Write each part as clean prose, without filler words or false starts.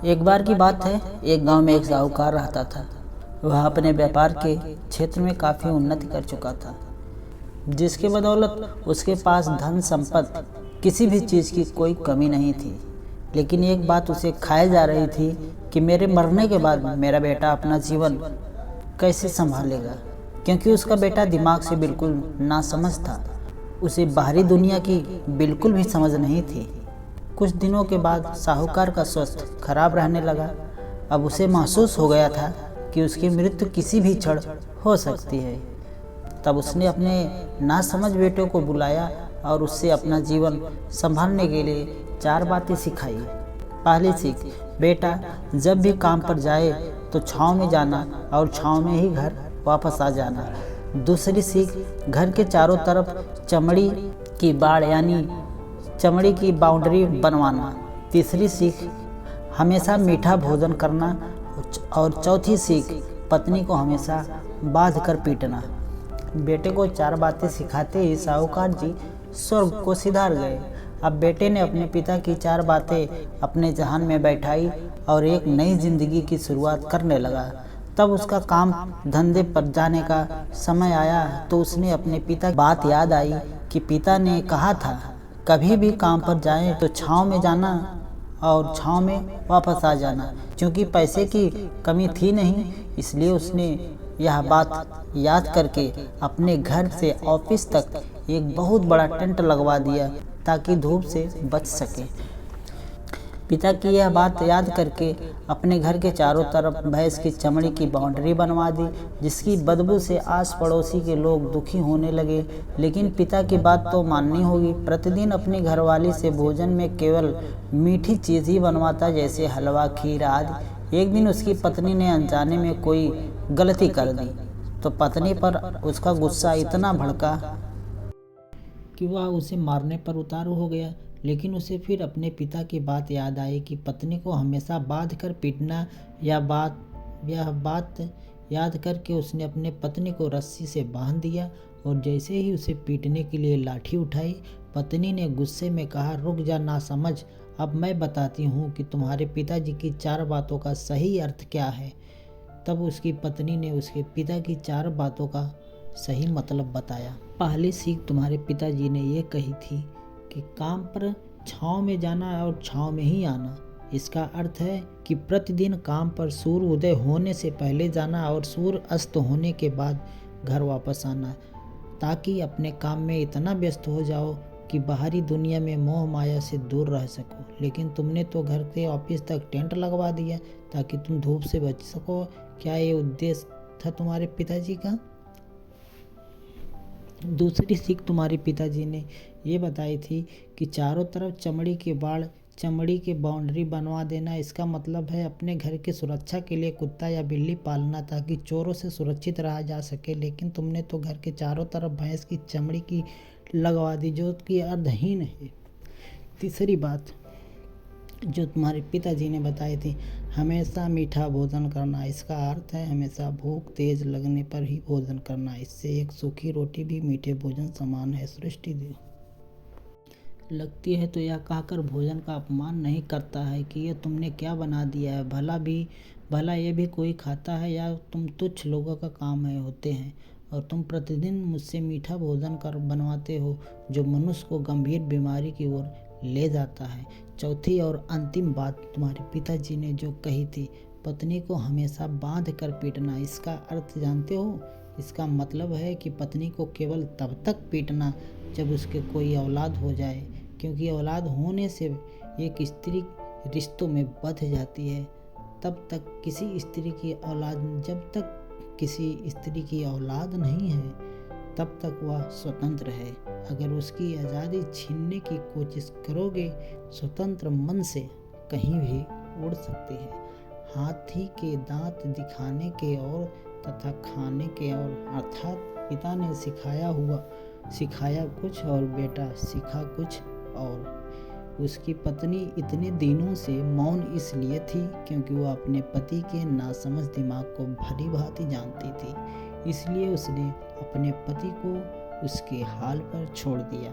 एक बार की बात है, एक गांव में एक साहूकार रहता था। वह अपने व्यापार के क्षेत्र में काफ़ी उन्नति कर चुका था, जिसके बदौलत उसके पास धन संपत्ति किसी भी चीज़ की कोई कमी नहीं थी। लेकिन एक बात उसे खाए जा रही थी कि मेरे मरने के बाद मेरा बेटा अपना जीवन कैसे संभालेगा, क्योंकि उसका बेटा दिमाग से बिल्कुल नासमझ था। उसे बाहरी दुनिया की बिल्कुल भी समझ नहीं थी। कुछ दिनों के बाद साहूकार का स्वास्थ्य खराब रहने लगा। अब उसे महसूस हो गया था कि उसकी मृत्यु किसी भी क्षण हो सकती है। तब उसने अपने नासमझ बेटे को बुलाया और उससे अपना जीवन संभालने के लिए 4 बातें सिखाई। पहली सीख, बेटा जब भी काम पर जाए तो छाँव में जाना और छाँव में ही घर वापस आ जाना। दूसरी सीख, घर के चारों तरफ चमड़ी की बाड़ यानी चमड़ी की बाउंड्री बनवाना। तीसरी सीख, हमेशा मीठा भोजन करना। और चौथी सीख, पत्नी को हमेशा बांध कर पीटना। बेटे को 4 बातें सिखाते ही साहूकार जी स्वर्ग को सिधार गए। अब बेटे ने अपने पिता की 4 बातें अपने जहान में बैठाई और एक नई जिंदगी की शुरुआत करने लगा। तब उसका काम धंधे पर जाने का समय आया तो उसने अपने पिता की बात याद आई कि पिता ने कहा था कभी भी काम पर जाएं तो छाँव में जाना और छाँव में वापस आ जाना। क्योंकि पैसे की कमी थी नहीं, इसलिए उसने यह बात याद करके अपने घर से ऑफिस तक एक बहुत बड़ा टेंट लगवा दिया ताकि धूप से बच सके। पिता की यह बात याद करके अपने घर के चारों तरफ भैंस की चमड़ी की बाउंड्री बनवा दी, जिसकी बदबू से आस पड़ोसी के लोग दुखी होने लगे। लेकिन पिता की बात तो माननी होगी। प्रतिदिन अपनी घरवाली से भोजन में केवल मीठी चीज़ ही बनवाता, जैसे हलवा, खीर आदि। एक दिन उसकी पत्नी ने अनजाने में कोई गलती कर दी तो पत्नी पर उसका गुस्सा इतना भड़का कि वह उसे मारने पर उतारू हो गया। लेकिन उसे फिर अपने पिता की बात याद आई कि पत्नी को हमेशा बांध कर पीटना। यह बात याद करके उसने अपने पत्नी को रस्सी से बांध दिया और जैसे ही उसे पीटने के लिए लाठी उठाई, पत्नी ने गुस्से में कहा, रुक जा नासमझ, अब मैं बताती हूँ कि तुम्हारे पिताजी की 4 बातों का सही अर्थ क्या है। तब उसकी पत्नी ने उसके पिता की 4 बातों का सही मतलब बताया। पहली सीख तुम्हारे पिताजी ने ये कही थी कि काम पर छाँव में जाना और छाँव में ही आना। इसका अर्थ है कि प्रतिदिन काम पर सूर्य उदय होने से पहले जाना और सूर्य अस्त होने के बाद घर वापस आना, ताकि अपने काम में इतना व्यस्त हो जाओ कि बाहरी दुनिया में मोह माया से दूर रह सको। लेकिन तुमने तो घर के ऑफिस तक टेंट लगवा दिया ताकि तुम धूप से बच सको। क्या ये उद्देश्य था तुम्हारे पिताजी का? दूसरी सीख तुम्हारे पिताजी ने ये बताई थी कि चारों तरफ चमड़ी की बाड़, चमड़ी की बाउंड्री बनवा देना। इसका मतलब है अपने घर की सुरक्षा के लिए कुत्ता या बिल्ली पालना ताकि चोरों से सुरक्षित रहा जा सके। लेकिन तुमने तो घर के चारों तरफ भैंस की चमड़ी की लगवा दी, जो कि अर्थहीन है। तीसरी बात जो तुम्हारे पिताजी ने बताई थी, हमेशा मीठा भोजन करना। इसका अर्थ है हमेशा भूख तेज लगने पर ही भोजन करना। इससे एक सूखी रोटी भी मीठे भोजन समान है। सृष्टि देव लगती है तो यह कहकर भोजन का अपमान नहीं करता है कि ये तुमने क्या बना दिया है। भला ये भी कोई खाता है या तुम तुच्छ लोगों का काम है होते हैं। और तुम प्रतिदिन मुझसे मीठा भोजन कर बनवाते हो जो मनुष्य को गंभीर बीमारी की ओर ले जाता है। चौथी और अंतिम बात तुम्हारे पिताजी ने जो कही थी, पत्नी को हमेशा बांध कर पीटना। इसका अर्थ जानते हो? इसका मतलब है कि पत्नी को केवल तब तक पीटना जब उसके कोई औलाद हो जाए, क्योंकि औलाद होने से एक स्त्री रिश्तों में बंध जाती है। जब तक किसी स्त्री की औलाद नहीं है तब तक वह स्वतंत्र है। अगर उसकी आज़ादी छीनने की कोशिश करोगे, स्वतंत्र मन से कहीं भी उड़ सकती है। हाथी के दांत दिखाने के और तथा खाने के और, अर्थात पिता ने सिखाया कुछ और बेटा सीखा कुछ और। उसकी पत्नी इतने दिनों से मौन इसलिए थी क्योंकि वह अपने पति के नासमझ दिमाग को भली भांति जानती थी। इसलिए उसने अपने पति को उसके हाल पर छोड़ दिया,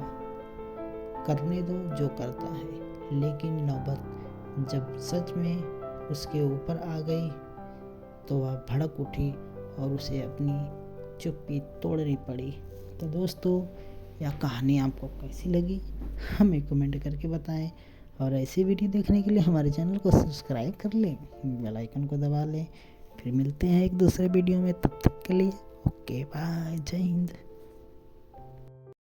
करने दो जो करता है। लेकिन नौबत जब सच में उसके ऊपर आ गई तो वह भड़क उठी और उसे अपनी चुप्पी तोड़नी पड़ी। तो दोस्तों, यह कहानी आपको कैसी लगी हमें कमेंट करके बताएं, और ऐसी वीडियो देखने के लिए हमारे चैनल को सब्सक्राइब कर लें, बेल आइकन को दबा लें। फिर मिलते हैं एक दूसरे वीडियो में, तब तक के लिए ओके बाय, जय हिंद।